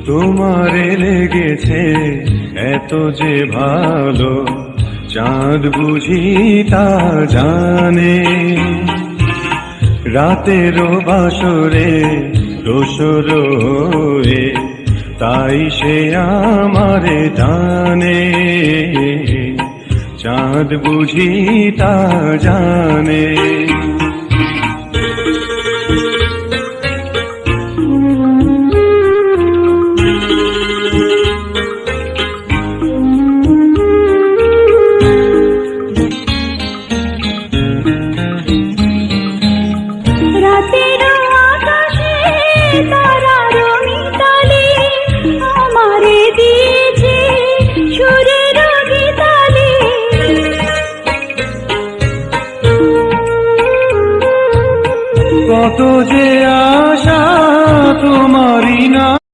তোমারে লেগেছে এত যে ভালো, চাঁদ বুঝি তা জানে। রাতেরও বাসরে দোসর হয়ে, তাই সে আমারে টানে। চাঁদ বুঝি তা জানে।